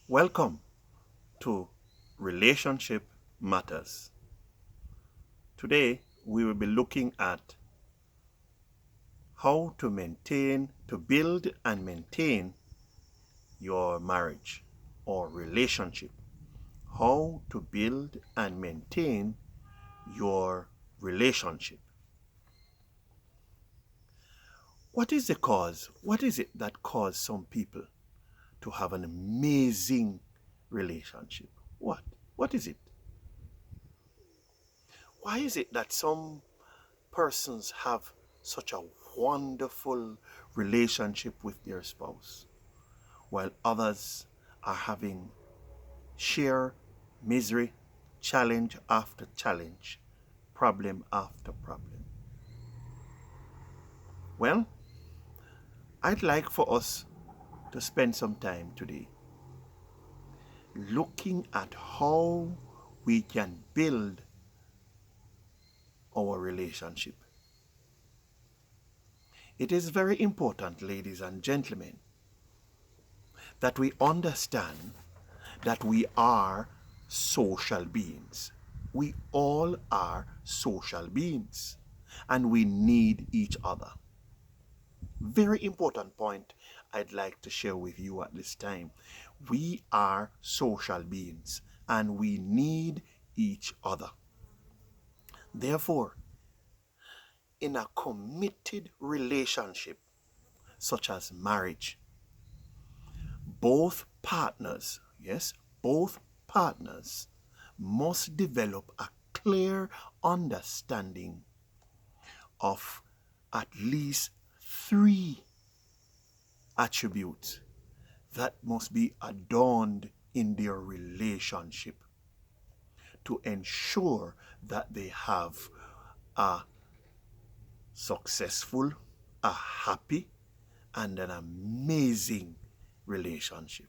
Welcome to Relationship Matters. Today we will be looking at how to build and maintain your marriage or relationship. How to build and maintain your relationship. What is the cause? What is it that caused some people to have an amazing relationship? What? What is it? Why is it that some persons have such a wonderful relationship with their spouse, while others are having sheer misery, challenge after challenge, problem after problem? Well, I'd like for us to spend some time today looking at how we can build our relationship. It is very important, ladies and gentlemen, that we understand that we are social beings. We all are social beings and we need each other. Very important point I'd like to share with you at this time. We are social beings and we need each other. Therefore, in a committed relationship such as marriage, both partners, yes, both partners must develop a clear understanding of at least three attributes that must be adorned in their relationship to ensure that they have a successful, a happy, and an amazing relationship.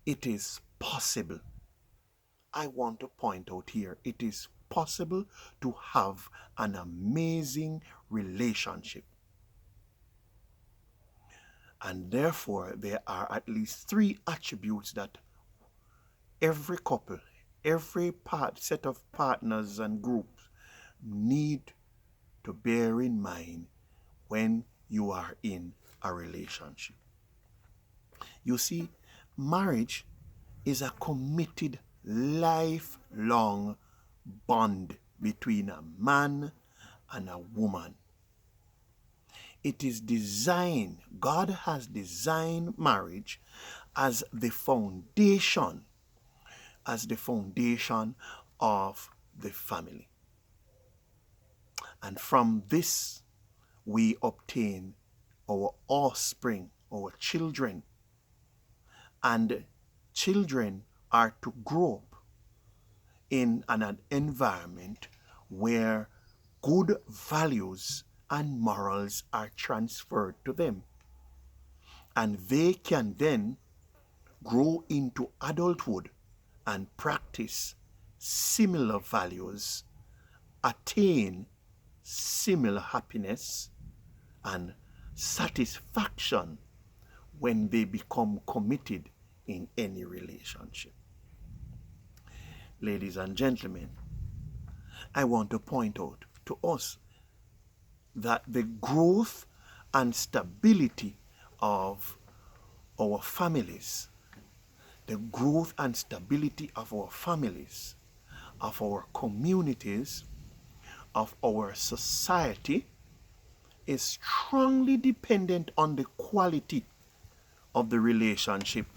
It is possible. I want to point out here, it is possible to have an amazing relationship. And therefore, there are at least three attributes that every couple, every set of partners and groups need to bear in mind when you are in a relationship. You see, marriage is a committed, lifelong bond between a man and a woman. It is designed, God has designed marriage as the foundation of the family. And from this, we obtain our offspring, our children. And children are to grow up in an environment where good values and morals are transferred to them. And they can then grow into adulthood and practice similar values, attain similar happiness and satisfaction when they become committed in any relationship. Ladies and gentlemen, I want to point out to us that the growth and stability of our families, of our communities, of our society is strongly dependent on the quality of the relationships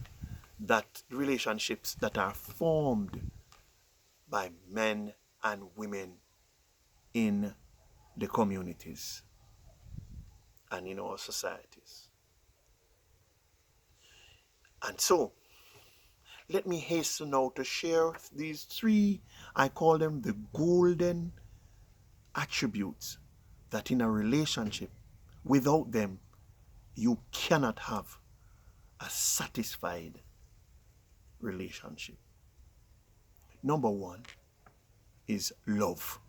that are formed by men and women in the communities and in our societies. And so, let me hasten now to share these three, I call them the golden attributes that in a relationship, without them, you cannot have a satisfied relationship. Number one is love.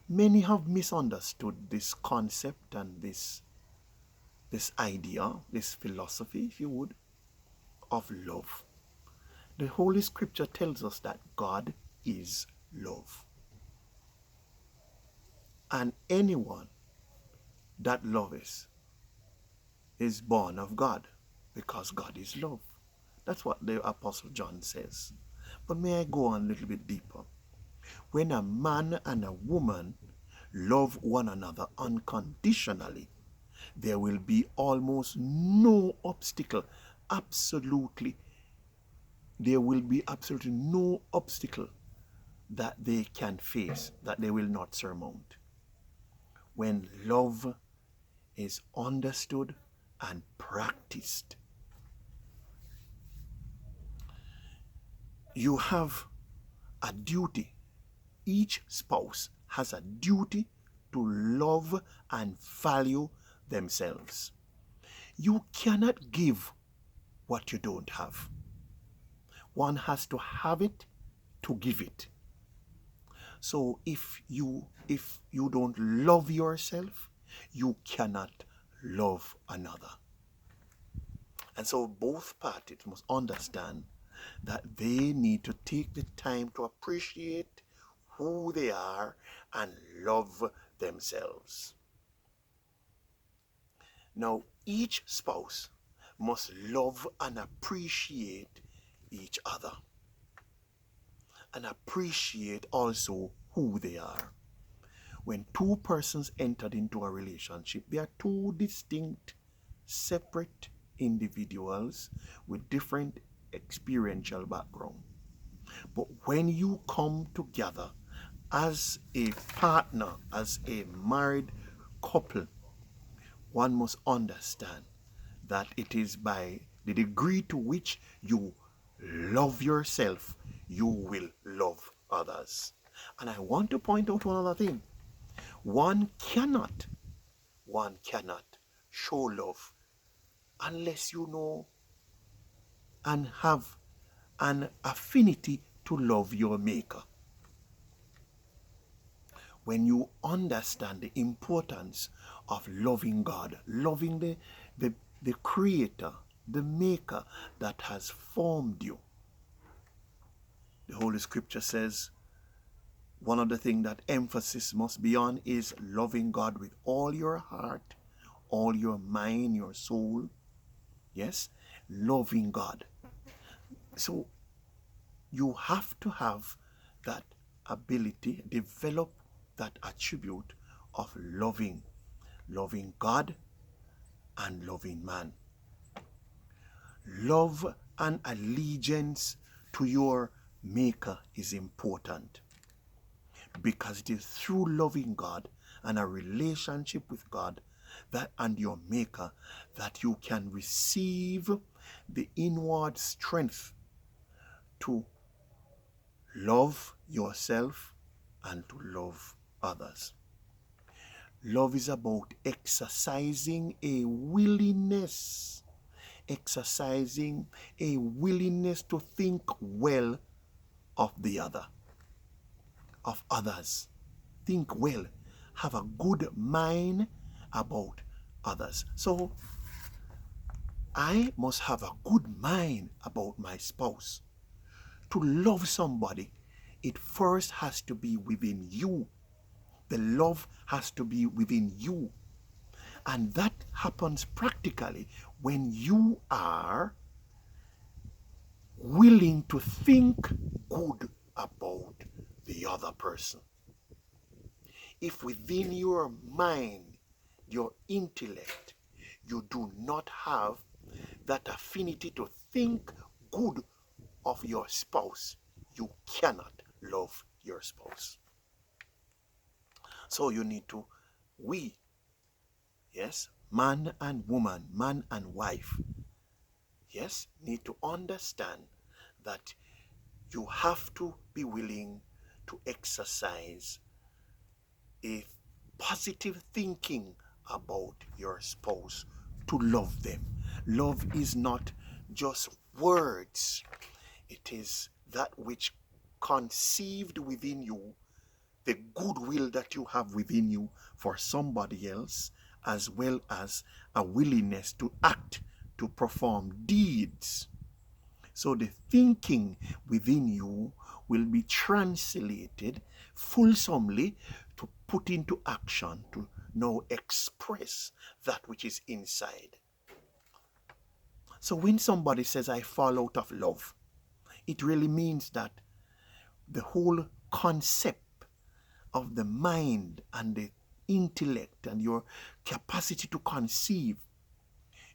Many have misunderstood this concept and this idea, this philosophy, if you would. of love. The Holy Scripture tells us that God is love. And anyone that loveth is born of God, because God is love. That's what the Apostle John says. But may I go on a little bit deeper? When a man and a woman love one another unconditionally, there will be almost no obstacle. There will be absolutely no obstacle that they can face, that they will not surmount. When love is understood and practiced, you have a duty. Each spouse has a duty to love and value themselves. You cannot give what you don't have. One has to have it to give it. So if you don't love yourself, you cannot love another. And so both parties must understand that they need to take the time to appreciate who they are and love themselves. Now, each spouse must love and appreciate each other, and appreciate also who they are. When two persons entered into a relationship, they are two distinct, separate individuals with different experiential background. But when you come together as a partner, as a married couple, one must understand that it is by the degree to which you love yourself, you will love others. And I want to point out one other thing. One cannot show love unless you know and have an affinity to love your Maker. When you understand the importance of loving God, loving the Creator, the Maker that has formed you. The Holy Scripture says one of the things that emphasis must be on is loving God with all your heart, all your mind, your soul. Yes, loving God. So you have to have that ability, develop that attribute of loving God and loving man. Love and allegiance to your Maker is important, because it is through loving God and a relationship with God that and your Maker that you can receive the inward strength to love yourself and to love others. Love is about exercising a willingness to think well of the other, of others. Think well, have a good mind about others. So I must have a good mind about my spouse. To love somebody, it first has to be within you. The love has to be within you. And that happens practically when you are willing to think good about the other person. If within your mind, your intellect, you do not have that affinity to think good of your spouse, you cannot love your spouse. So you need to, man and woman, man and wife, need to understand that you have to be willing to exercise a positive thinking about your spouse, to love them. Love is not just words. It is that which conceived within you, the goodwill that you have within you for somebody else, as well as a willingness to act, to perform deeds So the thinking within you will be translated fulsomely to put into action to now express that which is inside. So when somebody says, I fall out of love, it really means that the whole concept of the mind and the intellect and your capacity to conceive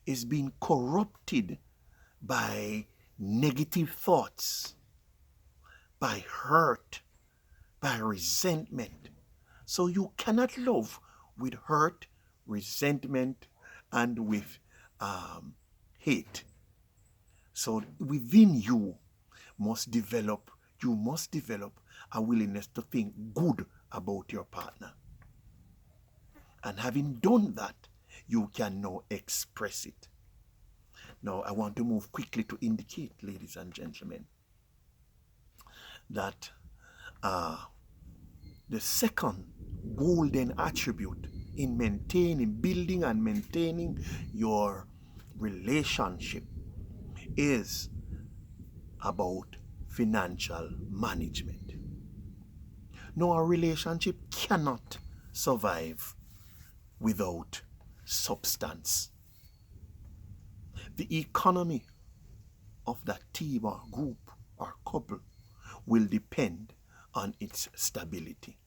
is being corrupted by negative thoughts, by hurt, by resentment. So you cannot love with hurt, resentment, and with hate. So within you must develop a willingness to think good about your partner. And having done that, you can now express it. Now, I want to move quickly to indicate, ladies and gentlemen, that the second golden attribute in building and maintaining your relationship is about financial management. No, a relationship cannot survive without substance. The economy of that team or group or couple will depend on its stability.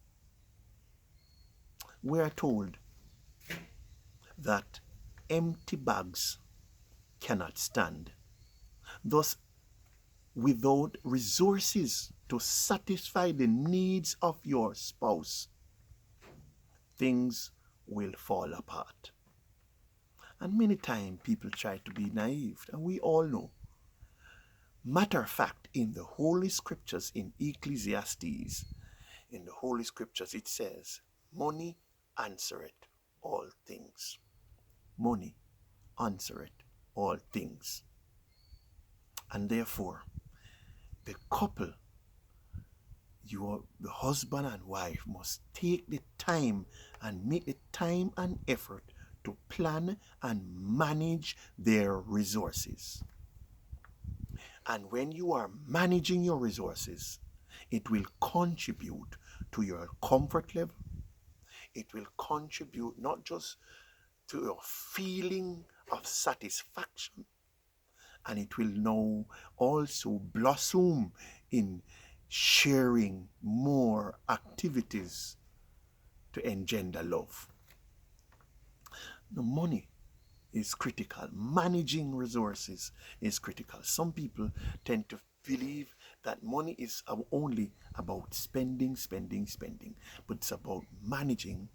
We are told that empty bags cannot stand. Thus, without resources to satisfy the needs of your spouse, things will fall apart. And many times people try to be naive, and we all know. Matter of fact, in the Holy Scriptures, in Ecclesiastes, in the Holy Scriptures, it says, money answereth all things. Money answereth all things. And therefore, the couple, the husband and wife, must take the time and make the time and effort to plan and manage their resources. And when you are managing your resources, it will contribute to your comfort level. It will contribute not just to your feeling of satisfaction, and it will now also blossom in sharing more activities to engender love. The money is critical. Managing resources is critical. Some people tend to believe that money is only about spending, but it's about managing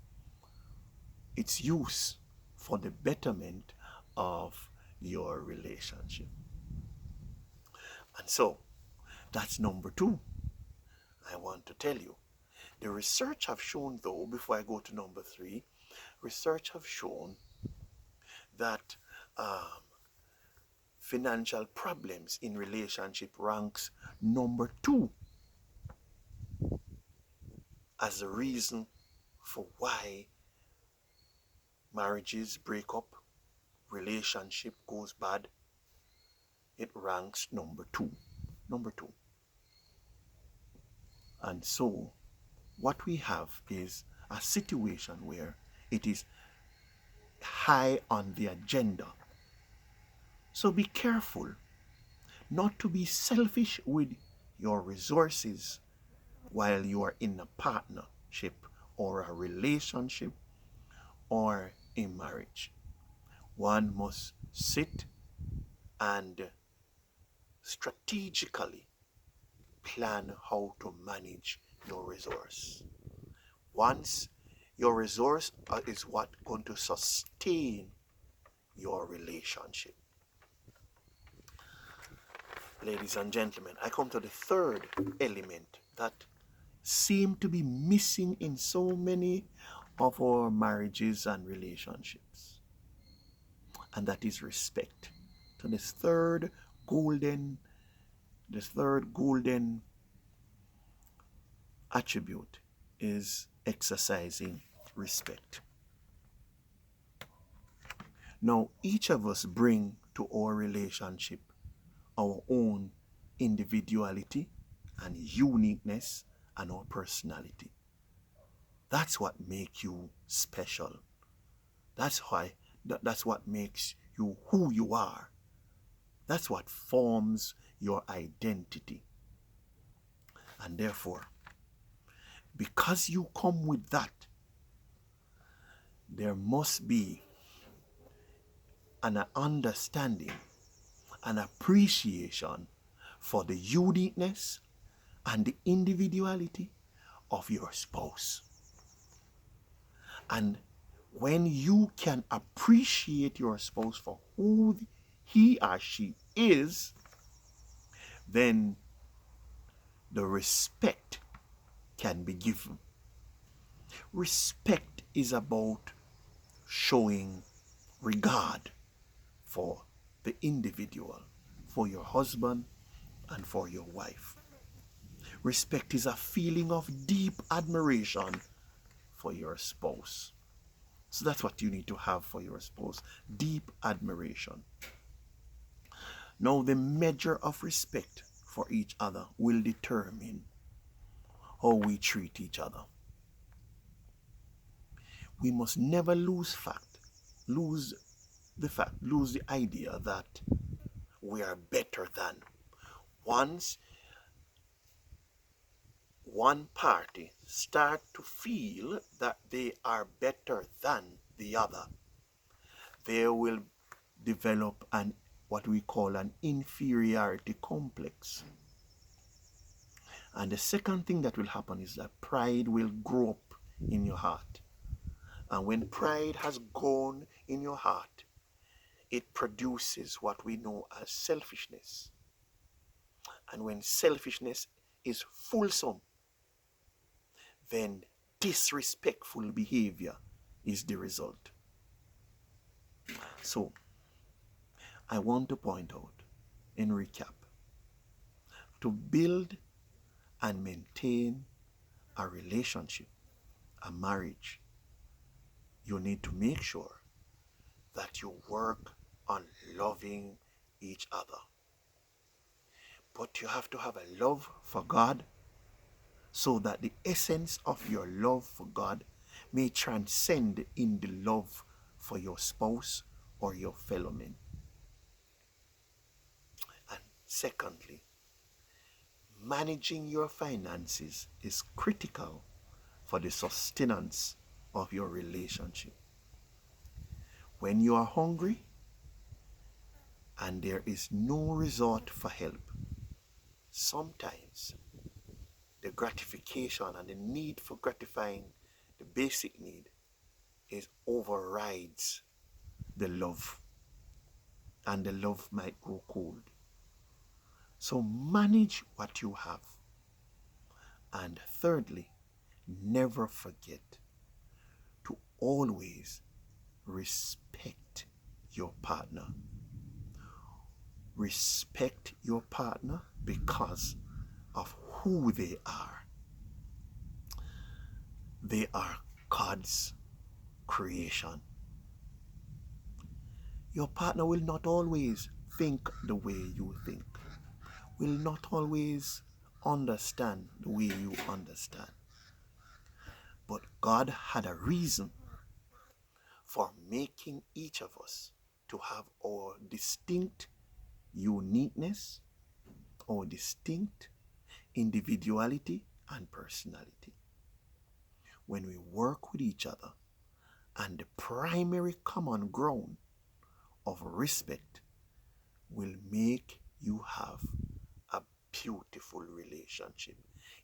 its use for the betterment of your relationship. And so, that's number 2. I want to tell you, the research have shown, though, before I go to number 3, research have shown that financial problems in relationship ranks number 2 as a reason for why marriages break up, relationship goes bad. It ranks number 2. And so what we have is a situation where it is high on the agenda. So be careful not to be selfish with your resources while you are in a partnership or a relationship or a marriage. One must sit and strategically plan how to manage your resource. Once your resource is what going to sustain your relationship. Ladies and gentlemen, I come to the third element that seems to be missing in so many of our marriages and relationships. And that is respect. So the third golden attribute is exercising respect. Now, each of us bring to our relationship our own individuality and uniqueness and our personality. That's what makes you special. That's what makes you who you are. That's what forms your identity. And therefore, because you come with that, there must be an understanding, an appreciation for the uniqueness and the individuality of your spouse. And when you can appreciate your spouse for who he or she is, then the respect can be given. Respect is about showing regard for the individual, for your husband and for your wife. Respect is a feeling of deep admiration for your spouse. So that's what you need to have for your spouse, deep admiration. Now, the measure of respect for each other will determine how we treat each other. We must never lose the idea that we are better than. Once one party start to feel that they are better than the other, they will develop what we call an inferiority complex. And the second thing that will happen is that pride will grow up in your heart. And when pride has grown in your heart, it produces what we know as selfishness. And when selfishness is fulsome, then disrespectful behavior is the result. So, I want to point out, in recap, to build and maintain a relationship, a marriage, you need to make sure that you work on loving each other. But you have to have a love for God so that the essence of your love for God may transcend in the love for your spouse or your fellow men. And secondly, managing your finances is critical for the sustenance of your relationship. When you are hungry and there is no resort for help, sometimes the gratification and the need for gratifying the basic need overrides the love, and the love might grow cold. So manage what you have. And thirdly, never forget to always respect your partner. Respect your partner because of who they are. They are God's creation. Your partner will not always think the way you think, will not always understand the way you understand. But God had a reason for making each of us to have our distinct uniqueness, our distinct individuality and personality. When we work with each other and the primary common ground of respect will make you have a beautiful relationship.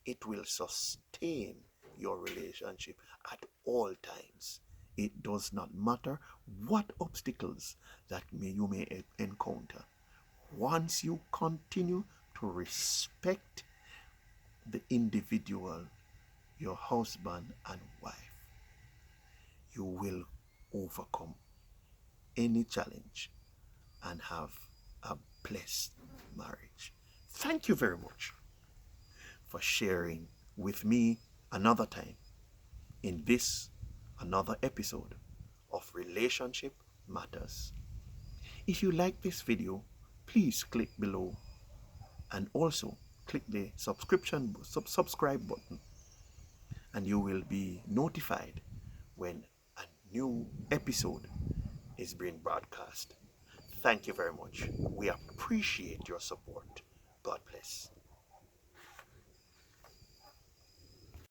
It will sustain your relationship at all times. It does not matter what obstacles that you may encounter. Once you continue to respect the individual, your husband and wife, you will overcome any challenge and have a blessed marriage. Thank you very much for sharing with me another time in this another episode of Relationship Matters. If you like this video, please click below and also click the subscribe button, and you will be notified when a new episode is being broadcast. Thank you very much. We appreciate your support. God bless.